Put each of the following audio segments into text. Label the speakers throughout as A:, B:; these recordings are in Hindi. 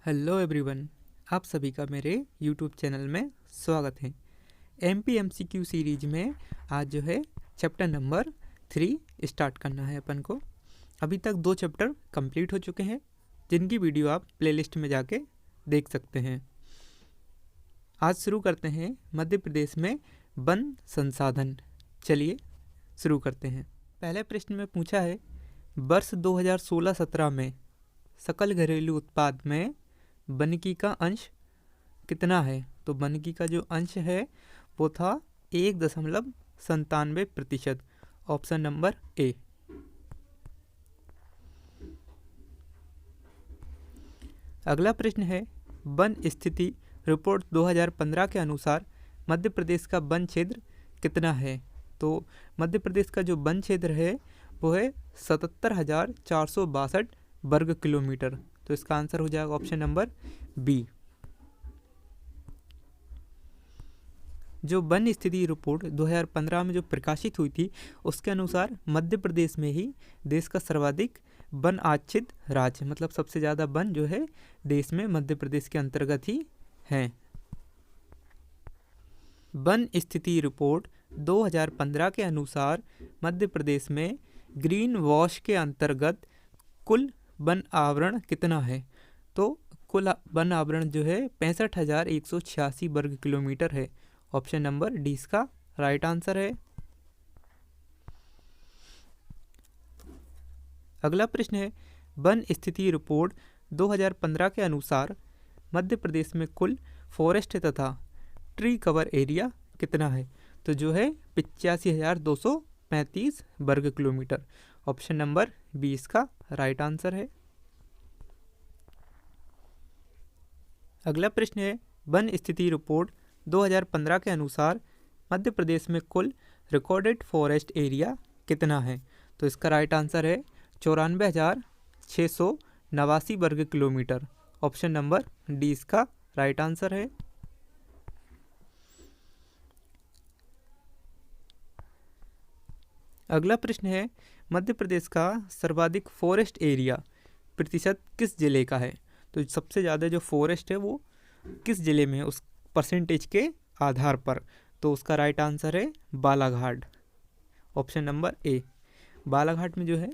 A: हेलो एवरीवन, आप सभी का मेरे यूट्यूब चैनल में स्वागत है। MPMCQ सीरीज में आज जो है चैप्टर नंबर 3 स्टार्ट करना है अपन को। अभी तक 2 चैप्टर कंप्लीट हो चुके हैं, जिनकी वीडियो आप प्लेलिस्ट में जाके देख सकते हैं। आज शुरू करते हैं मध्य प्रदेश में वन संसाधन। चलिए शुरू करते हैं। पहले प्रश्न में पूछा है, वर्ष 2016-17 में सकल घरेलू उत्पाद में वानिकी का अंश कितना है? तो वानिकी का जो अंश है वो था 1.97%। Option number A. अगला प्रश्न है, वन स्थिति रिपोर्ट 2015 के अनुसार मध्य प्रदेश का वन क्षेत्र कितना है? तो मध्य प्रदेश का जो वन क्षेत्र है वो है 77,462 वर्ग किलोमीटर। तो इसका आंसर हो जाएगा ऑप्शन नंबर बी। जो वन स्थिति रिपोर्ट 2015 में जो प्रकाशित हुई थी उसके अनुसार मध्य प्रदेश में ही देश का सर्वाधिक वन आच्छादित राज्य, मतलब सबसे ज़्यादा वन जो है देश में मध्य प्रदेश के अंतर्गत ही हैं। वन स्थिति रिपोर्ट 2015 के अनुसार मध्य प्रदेश में ग्रीन वॉश के अंतर्गत कुल वन आवरण कितना है? तो कुल वन आवरण जो है 65,186 वर्ग किलोमीटर है। ऑप्शन नंबर डी इसका राइट आंसर है। अगला प्रश्न है, वन स्थिति रिपोर्ट 2015 के अनुसार मध्य प्रदेश में कुल फॉरेस्ट तथा ट्री कवर एरिया कितना है? तो जो है 85,235 वर्ग किलोमीटर। ऑप्शन नंबर बी इसका राइट आंसर है। अगला प्रश्न है, वन स्थिति रिपोर्ट 2015 के अनुसार मध्य प्रदेश में कुल रिकॉर्डेड फॉरेस्ट एरिया कितना है? तो इसका राइट आंसर है 94,689 वर्ग किलोमीटर। ऑप्शन नंबर डी इसका राइट आंसर है। अगला प्रश्न है, मध्य प्रदेश का सर्वाधिक फॉरेस्ट एरिया प्रतिशत किस जिले का है? तो सबसे ज़्यादा जो फॉरेस्ट है वो किस जिले में है उस परसेंटेज के आधार पर? तो उसका राइट आंसर है Balaghat. Option number A. Balaghat में जो है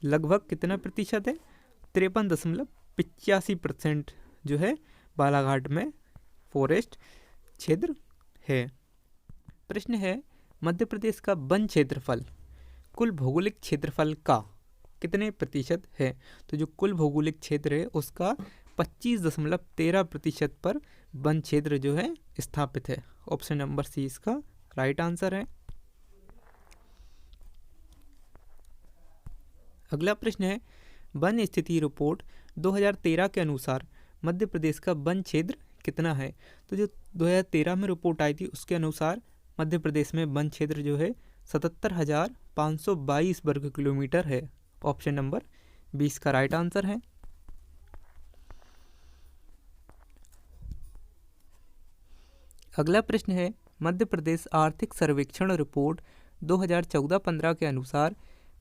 A: लगभग कितना प्रतिशत है? 53.85% जो है बालाघाट में फॉरेस्ट क्षेत्र है। प्रश्न है, मध्य प्रदेश का वन क्षेत्रफल कुल भौगोलिक क्षेत्रफल का कितने प्रतिशत है? तो जो कुल भौगोलिक क्षेत्र है उसका 25.13% पर वन क्षेत्र जो है स्थापित है। ऑप्शन नंबर सी इसका राइट आंसर है। अगला प्रश्न है, वन स्थिति रिपोर्ट 2013 के अनुसार मध्य प्रदेश का वन क्षेत्र कितना है? तो जो 2013 में रिपोर्ट आई थी उसके अनुसार मध्य प्रदेश में वन क्षेत्र जो है 77,522 वर्ग किलोमीटर है। ऑप्शन नंबर 20 का राइट आंसर है। अगला प्रश्न है, मध्य प्रदेश आर्थिक सर्वेक्षण रिपोर्ट 2014-15 के अनुसार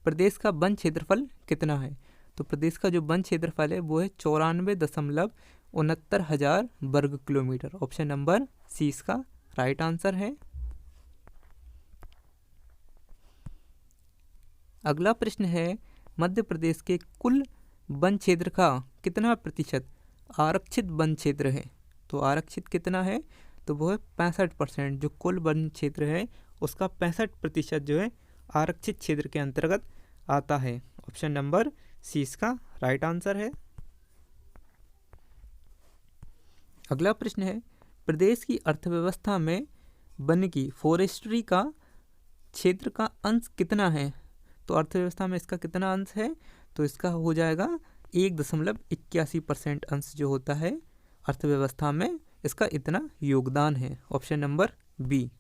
A: प्रदेश का वन क्षेत्रफल कितना है? तो प्रदेश का जो वन क्षेत्रफल है वो है 94,69,000 वर्ग किलोमीटर। ऑप्शन नंबर सी इसका राइट आंसर है। अगला प्रश्न है, मध्य प्रदेश के कुल वन क्षेत्र का कितना प्रतिशत आरक्षित वन क्षेत्र है? तो आरक्षित कितना है? तो वो है 65%। जो कुल वन क्षेत्र है उसका 65% जो है आरक्षित क्षेत्र के अंतर्गत आता है। ऑप्शन नंबर सी इसका राइट आंसर है। अगला प्रश्न है, प्रदेश की अर्थव्यवस्था में वन की फॉरेस्ट्री का क्षेत्र का अंश कितना है? तो अर्थव्यवस्था में इसका कितना अंश है? तो इसका हो जाएगा 1.81% अंश जो होता है अर्थव्यवस्था में, इसका इतना योगदान है। Option number B.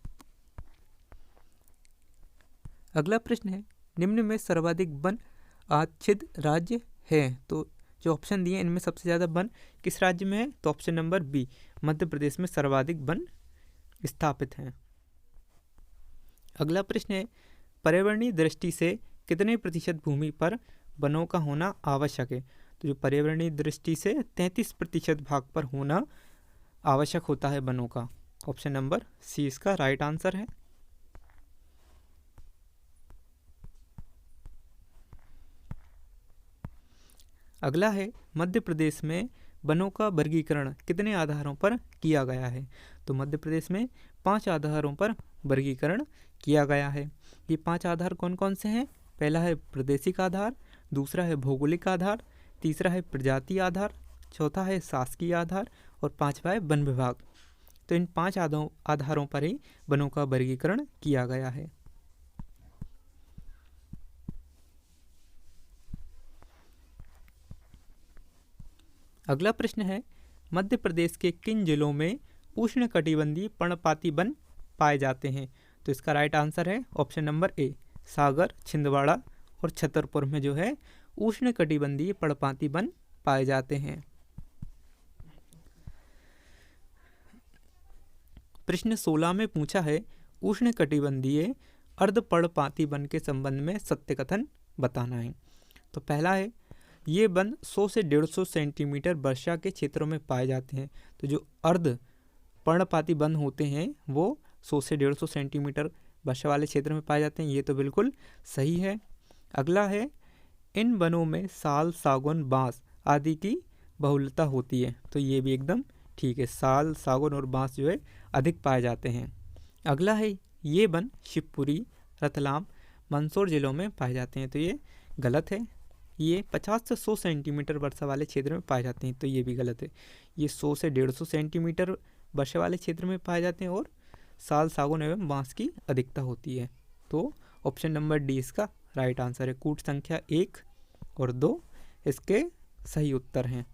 A: अगला प्रश्न है, निम्न में सर्वाधिक वन आच्छादित राज्य है? तो जो ऑप्शन दिए इनमें सबसे ज़्यादा वन किस राज्य में है? तो option number B, Madhya Pradesh में सर्वाधिक वन स्थापित हैं। अगला प्रश्न है, पर्यावरणीय दृष्टि से कितने प्रतिशत भूमि पर वनों का होना आवश्यक है? तो जो पर्यावरणीय दृष्टि से 33% भाग पर होना आवश्यक होता है वनों का। ऑप्शन नंबर सी इसका राइट आंसर है। अगला है मध्य प्रदेश में वनों का वर्गीकरण कितने आधारों पर किया गया है। तो मध्य प्रदेश में 5 आधारों पर वर्गीकरण किया गया है। ये 5 आधार कौन कौन से हैं? पहला है प्रादेशिक आधार, दूसरा है भौगोलिक आधार, तीसरा है प्रजाति आधार, चौथा है शासकीय आधार और 5वां है वन विभाग। तो इन 5 आधारों पर ही वनों का वर्गीकरण किया गया है। अगला प्रश्न है मध्य प्रदेश के किन जिलों में उष्णकटिबंधीय पर्णपाती वन पाए जाते हैं। तो इसका राइट आंसर है ऑप्शन नंबर ए, सागर, छिंदवाड़ा और छतरपुर में जो है उष्णकटिबंधीय पर्णपाती वन पाए जाते हैं। प्रश्न 16 में पूछा है उष्णकटिबंधीय अर्धपर्णपाती वन के संबंध में सत्य कथन बताना है। तो पहला है ये वन 100 से 150 सेंटीमीटर वर्षा के क्षेत्रों में पाए जाते हैं। तो जो अर्ध पर्णपाती वन होते हैं वो 100 से 150 सेंटीमीटर वर्षा वाले क्षेत्र में पाए जाते हैं, ये तो बिल्कुल सही है। अगला है इन वनों में साल, सागौन, बांस आदि की बहुलता होती है। तो ये भी एकदम ठीक है, साल, सागौन और बांस जो है अधिक पाए जाते हैं। अगला है ये वन शिवपुरी, रतलाम, मंदसौर जिलों में पाए जाते हैं। तो ये गलत है। ये 50 से 100 सेंटीमीटर वर्षा वाले क्षेत्र में पाए जाते हैं। तो ये भी गलत है। ये 100 से 150 सेंटीमीटर वर्षा वाले क्षेत्र में पाए जाते हैं और साल, सागौन एवं बांस की अधिकता होती है। तो ऑप्शन नंबर डी इसका राइट आंसर है। कूट संख्या 1 और 2 इसके सही उत्तर हैं।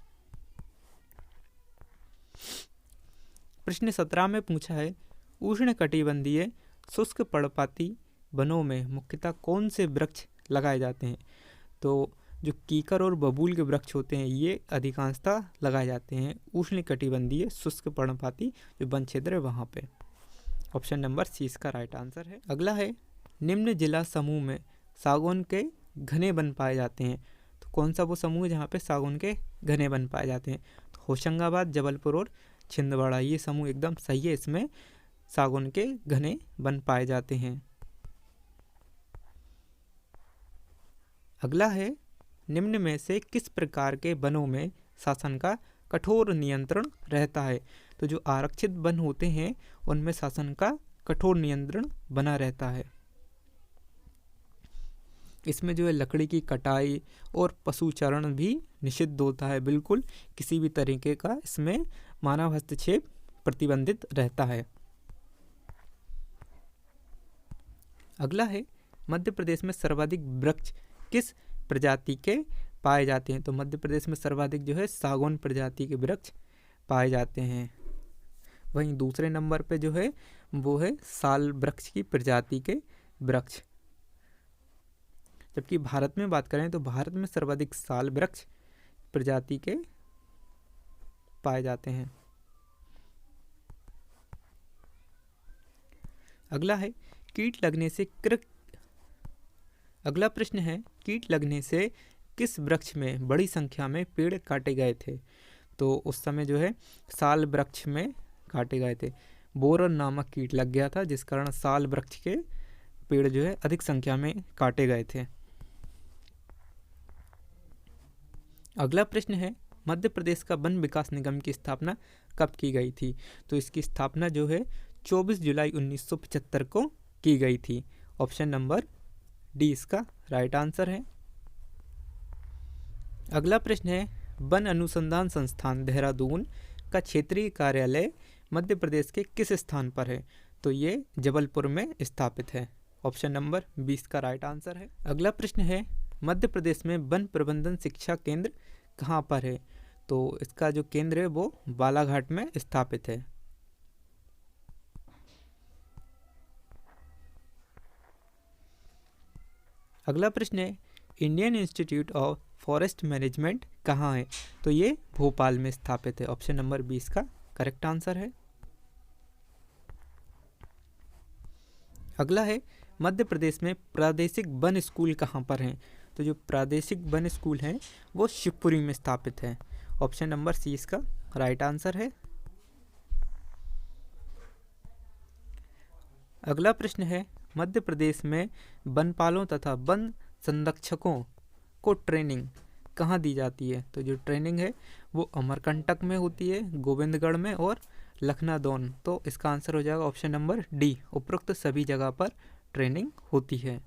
A: प्रश्न 17 में पूछा है उष्णकटिबंधीय शुष्क पर्णपाती वनों में मुख्यतः कौन से वृक्ष लगाए जाते हैं। तो जो कीकर और बबूल के वृक्ष होते हैं ये अधिकांशतः लगाए जाते हैं उष्णकटिबंधीय शुष्क पर्णपाती जो वन क्षेत्र है वहाँ पे। ऑप्शन नंबर सी इसका राइट आंसर है। अगला है निम्न जिला समूह में सागौन के घने वन पाए जाते हैं। तो कौन सा वो समूह है जहाँ पे सागौन के घने वन पाए जाते हैं। तो होशंगाबाद, जबलपुर और छिंदवाड़ा ये समूह एकदम सही है, इसमें सागौन के घने वन पाए जाते हैं। अगला है निम्न में से किस प्रकार के वनों में शासन का कठोर नियंत्रण रहता है। तो जो आरक्षित वन होते हैं उनमें शासन का कठोर नियंत्रण बना रहता है। इसमें जो है लकड़ी की कटाई और पशुचरण भी निषिद्ध होता है। बिल्कुल किसी भी तरीके का इसमें मानव हस्तक्षेप प्रतिबंधित रहता है। अगला है मध्य प्रदेश में सर्वाधिक वृक्ष किस प्रजाति के पाए जाते हैं। तो मध्य प्रदेश में सर्वाधिक जो है सागौन प्रजाति के वृक्ष पाए जाते हैं। वहीं दूसरे नंबर पे जो है वो है साल वृक्ष की प्रजाति के वृक्ष। जबकि भारत में बात करें तो भारत में सर्वाधिक साल वृक्ष प्रजाति के पाए जाते हैं। अगला है कीट लगने से अगला प्रश्न है कीट लगने से किस वृक्ष में बड़ी संख्या में पेड़ काटे गए थे। तो उस समय जो है साल वृक्ष में काटे गए थे। बोरर नामक कीट लग गया था जिस कारण साल वृक्ष के पेड़ जो है अधिक संख्या में काटे गए थे। अगला प्रश्न है मध्य प्रदेश का वन विकास निगम की स्थापना कब की गई थी। तो इसकी स्थापना जो है 24 जुलाई 1975 को की गई थी। ऑप्शन नंबर डी इसका राइट आंसर है। अगला प्रश्न है वन अनुसंधान संस्थान देहरादून का क्षेत्रीय कार्यालय मध्य प्रदेश के किस स्थान पर है। तो ये जबलपुर में स्थापित है। ऑप्शन नंबर 20 का राइट आंसर है। अगला प्रश्न है मध्य प्रदेश में वन प्रबंधन शिक्षा केंद्र कहाँ पर है। तो इसका जो केंद्र है वो बालाघाट में स्थापित है। अगला प्रश्न है Indian institute of forest management कहाँ है। तो ये भोपाल में स्थापित है। ऑप्शन नंबर 20 का करेक्ट आंसर है। अगला है मध्य प्रदेश में प्रादेशिक वन स्कूल कहाँ पर हैं। तो जो प्रादेशिक वन स्कूल है वो शिवपुरी में स्थापित है। ऑप्शन नंबर सी इसका राइट आंसर है। अगला प्रश्न है, मध्य प्रदेश में वनपालों तथा वन संरक्षकों को ट्रेनिंग कहाँ दी जाती है? तो जो ट्रेनिंग है वो अमरकंटक में होती है, गोविंदगढ़ में और लखनादौन। तो इसका आंसर हो जाएगा ऑप्शन नंबर डी, उपरोक्त सभी जगह पर ट्रेनिंग होती है।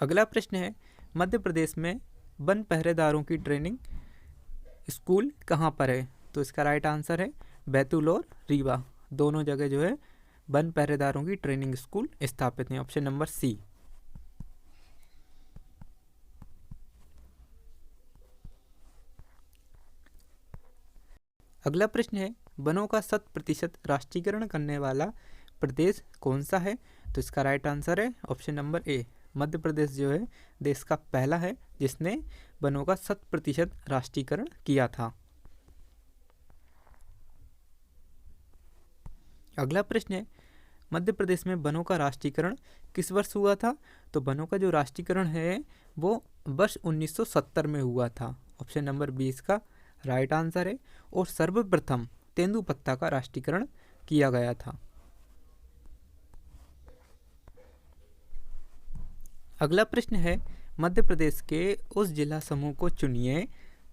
A: अगला प्रश्न है, मध्य प्रदेश में वन पहरेदारों की ट्रेनिंग स्कूल कहाँ पर है? तो इसका राइट आंसर है बैतूल और रीवा, दोनों जगह जो है वन पहरेदारों की ट्रेनिंग स्कूल स्थापित हैं। Option number C. अगला प्रश्न है, वनों का 100% राष्ट्रीयकरण करने वाला प्रदेश कौन सा है? तो इसका राइट आंसर है option number A, Madhya Pradesh जो है देश का पहला है जिसने वनों का 100% राष्ट्रीयकरण किया था। अगला प्रश्न है, मध्य प्रदेश में वनों का राष्ट्रीयकरण किस वर्ष हुआ था? तो वनों का जो राष्ट्रीयकरण है वो वर्ष 1970 में हुआ था। ऑप्शन नंबर 20 का राइट आंसर है। और सर्वप्रथम तेंदुपत्ता का राष्ट्रीयकरण किया गया था। अगला प्रश्न है, मध्य प्रदेश के उस जिला समूह को चुनिए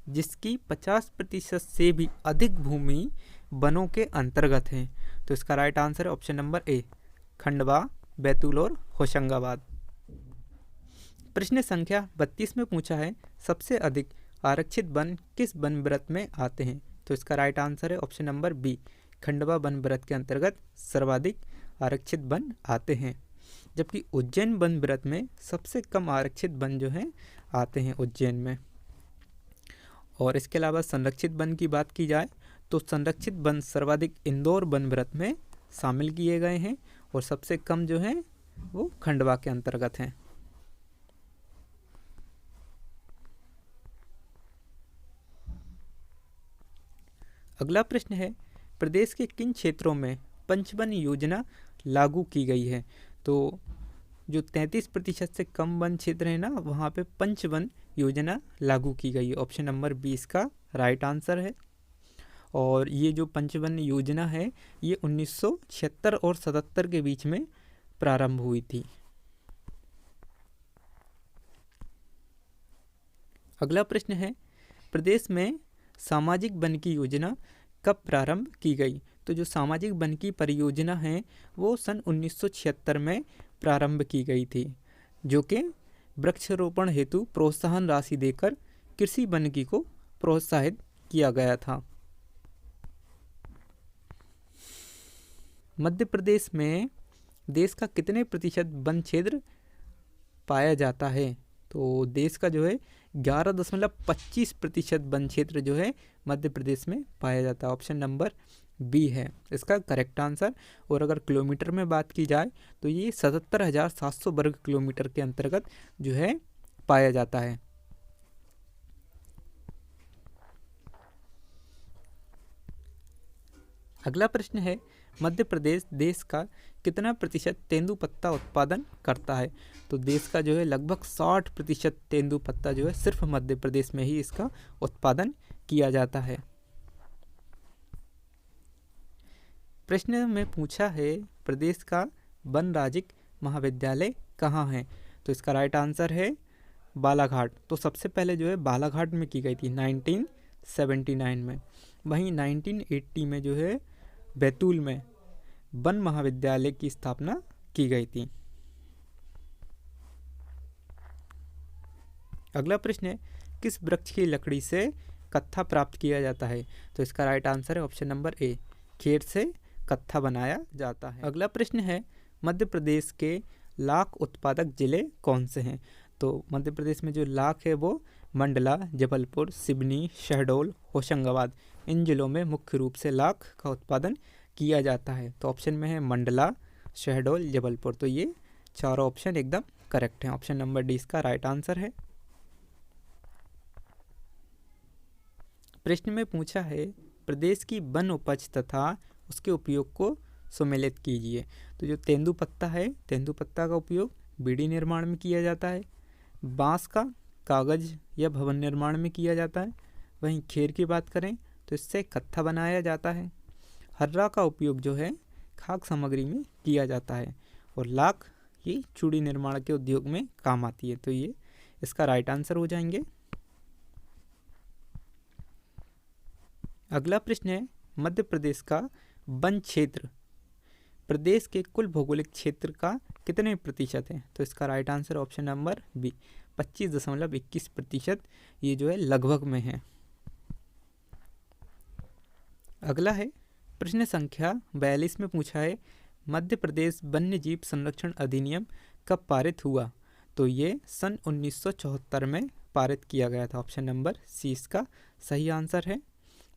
A: जिसकी 50% से भी अधिक भूमि वनों के अंतर्गत है। तो इसका राइट आंसर है option number A, Khandwa, Betul और होशंगाबाद। प्रश्न संख्या 32 में पूछा है, सबसे अधिक आरक्षित वन किस वन वृत्त में आते हैं? तो इसका राइट आंसर है ऑप्शन नंबर बी, खंडवा वन वृत्त के अंतर्गत सर्वाधिक आरक्षित वन आते हैं। जबकि उज्जैन वन वृत्त में सबसे कम आरक्षित वन जो हैं आते हैं उज्जैन में। और इसके अलावा संरक्षित वन की बात की जाए तो संरक्षित वन सर्वाधिक इंदौर वन वृत्त में शामिल किए गए हैं और सबसे कम जो हैं वो खंडवा के अंतर्गत हैं। अगला प्रश्न है, प्रदेश के किन क्षेत्रों में पंचवन योजना लागू की गई है? तो जो 33% से कम वन क्षेत्र है ना, वहाँ पे पंचवन योजना लागू की गई है। ऑप्शन नंबर 20 का राइट आंसर है। और ये जो पंचवन योजना है ये 1976 और 77 के बीच में प्रारंभ हुई थी। अगला प्रश्न है, प्रदेश में सामाजिक वन की योजना कब प्रारंभ की गई? तो जो सामाजिक वन की परियोजना है वो सन 1976 में प्रारंभ की गई थी, जो कि वृक्षारोपण हेतु प्रोत्साहन राशि देकर कृषि वानिकी को प्रोत्साहित किया गया था। मध्य प्रदेश में देश का कितने प्रतिशत वन क्षेत्र पाया जाता है? तो देश का जो है 11.25% वन क्षेत्र जो है मध्य प्रदेश में पाया जाता है। ऑप्शन नंबर बी है इसका करेक्ट आंसर। और अगर किलोमीटर में बात की जाए तो ये 77,700 वर्ग किलोमीटर के अंतर्गत जो है पाया जाता है। अगला प्रश्न है, मध्य प्रदेश देश का कितना प्रतिशत तेंदुपत्ता उत्पादन करता है? तो देश का जो है लगभग 60% तेंदुपत्ता जो है सिर्फ मध्य प्रदेश में ही इसका उत्पादन किया जाता है। प्रश्न में पूछा है, प्रदेश का वन राज्यिक महाविद्यालय कहाँ है? तो इसका राइट आंसर है बालाघाट। तो सबसे पहले जो है बालाघाट में की गई थी 1979 में। वहीं 1980 में जो है बैतूल में वन महाविद्यालय की स्थापना की गई थी। अगला प्रश्न है, किस वृक्ष की लकड़ी से कत्था प्राप्त किया जाता है? तो इसका राइट आंसर है ऑप्शन नंबर ए, खेर से कत्था बनाया जाता है। अगला प्रश्न है, मध्य प्रदेश के लाख उत्पादक जिले कौन से हैं? तो मध्य प्रदेश में जो लाख है वो मंडला, जबलपुर, सिवनी, शहडोल, होशंगाबाद, इन जिलों में मुख्य रूप से लाख का उत्पादन किया जाता है। तो ऑप्शन में है मंडला, शहडोल, जबलपुर। तो ये चारों ऑप्शन एकदम करेक्ट हैं। ऑप्शन नंबर डी इसका राइट आंसर है। प्रश्न में पूछा है, प्रदेश की वन उपज तथा उसके उपयोग को सुमेलित कीजिए। तो जो तेंदुपत्ता है, तेंदुपत्ता का उपयोग बीड़ी निर्माण में किया जाता है। बांस का कागज़ या भवन निर्माण में किया जाता है। वहीं खेर की बात करें तो इससे कत्था बनाया जाता है। हर्रा का उपयोग जो है खाद्य सामग्री में किया जाता है। और लाख ये चूड़ी निर्माण के उद्योग में काम आती है। तो ये इसका राइट आंसर हो जाएंगे। अगला प्रश्न है, मध्य प्रदेश का वन क्षेत्र प्रदेश के कुल भौगोलिक क्षेत्र का कितने प्रतिशत है? तो इसका right answer option number B 25.21% ये जो है लगभग में है। अगला है प्रश्न संख्या 42 में पूछा है, मध्य प्रदेश वन्य जीव संरक्षण अधिनियम कब पारित हुआ? तो ये सन 1974 में पारित किया गया था। ऑप्शन नंबर सी इसका सही आंसर है।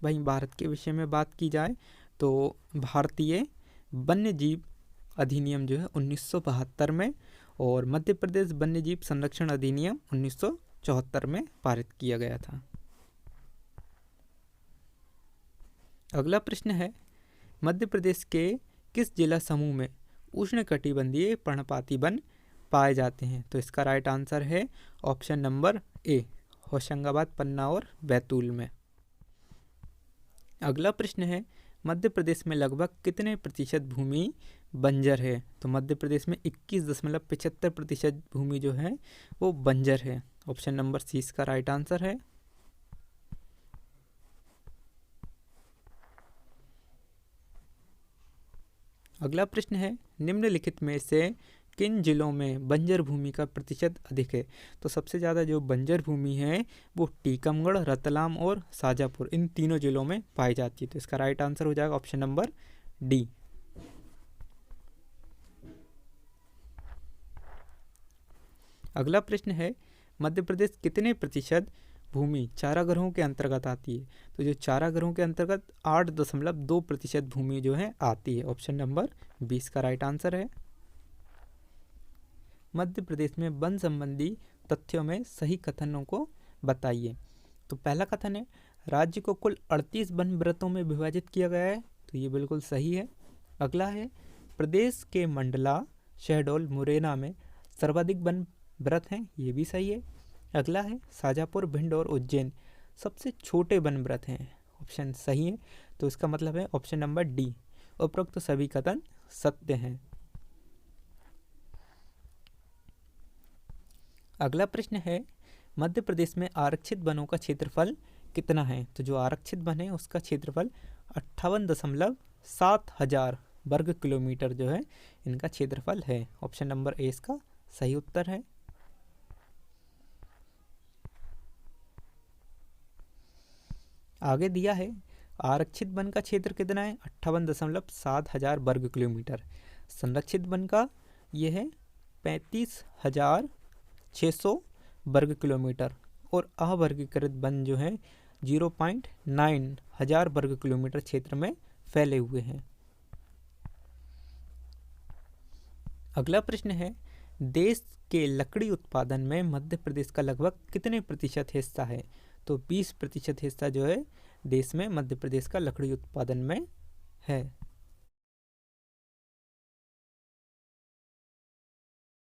A: वहीं भारत के विषय में बात की जाए तो भारतीय वन्य जीव अधिनियम जो है 1972 में और मध्य प्रदेश वन्य जीव संरक्षण अधिनियम 1974 में पारित किया गया था। अगला प्रश्न है, मध्य प्रदेश के किस जिला समूह में उष्णकटिबंधीय पर्णपाती वन पाए जाते हैं? तो इसका राइट आंसर है ऑप्शन नंबर ए होशंगाबाद, पन्ना और बैतूल में। अगला प्रश्न है, मध्य प्रदेश में लगभग कितने प्रतिशत भूमि बंजर है? तो मध्य प्रदेश में 21.75% भूमि जो है वो बंजर है। ऑप्शन नंबर सी इसका राइट आंसर है। अगला प्रश्न है, निम्नलिखित में से किन जिलों में बंजर भूमि का प्रतिशत अधिक है? तो सबसे ज़्यादा जो बंजर भूमि है वो टीकमगढ़, रतलाम और शाजापुर इन तीनों जिलों में पाई जाती है। तो इसका राइट आंसर हो जाएगा ऑप्शन नंबर डी। अगला प्रश्न है, मध्य प्रदेश कितने प्रतिशत भूमि चारागाहों के अंतर्गत आती है? तो जो चारागाहों के अंतर्गत 8.2% भूमि जो है आती है। ऑप्शन नंबर 20 का राइट आंसर है। मध्य प्रदेश में वन संबंधी तथ्यों में सही कथनों को बताइए। तो पहला कथन है, राज्य को कुल 38 वन व्रतों में विभाजित किया गया है। तो ये बिल्कुल सही है। अगला है, प्रदेश के मंडला, शहडोल, मुरैना में सर्वाधिक वन व्रत हैं। ये भी सही है। अगला है, शाजापुर, भिंड और उज्जैन सबसे छोटे वन व्रत हैं। ऑप्शन सही है। तो इसका मतलब है ऑप्शन नंबर डी, उपरोक्त तो सभी कथन सत्य हैं। अगला प्रश्न है, मध्य प्रदेश में आरक्षित वनों का क्षेत्रफल कितना है? तो जो आरक्षित वन है उसका क्षेत्रफल 58.7 हजार वर्ग किलोमीटर जो है इनका क्षेत्रफल है। ऑप्शन नंबर ए इसका सही उत्तर है। आगे दिया है, आरक्षित वन का क्षेत्र कितना है? 58.7 हजार वर्ग किलोमीटर। संरक्षित वन का ये है 35,600 वर्ग किलोमीटर और अवर्गीकृत वन जो है 0.9 हजार वर्ग किलोमीटर क्षेत्र में फैले हुए हैं। अगला प्रश्न है, देश के लकड़ी उत्पादन में मध्य प्रदेश का लगभग कितने प्रतिशत हिस्सा है? तो 20% हिस्सा जो है देश में मध्य प्रदेश का लकड़ी उत्पादन में है।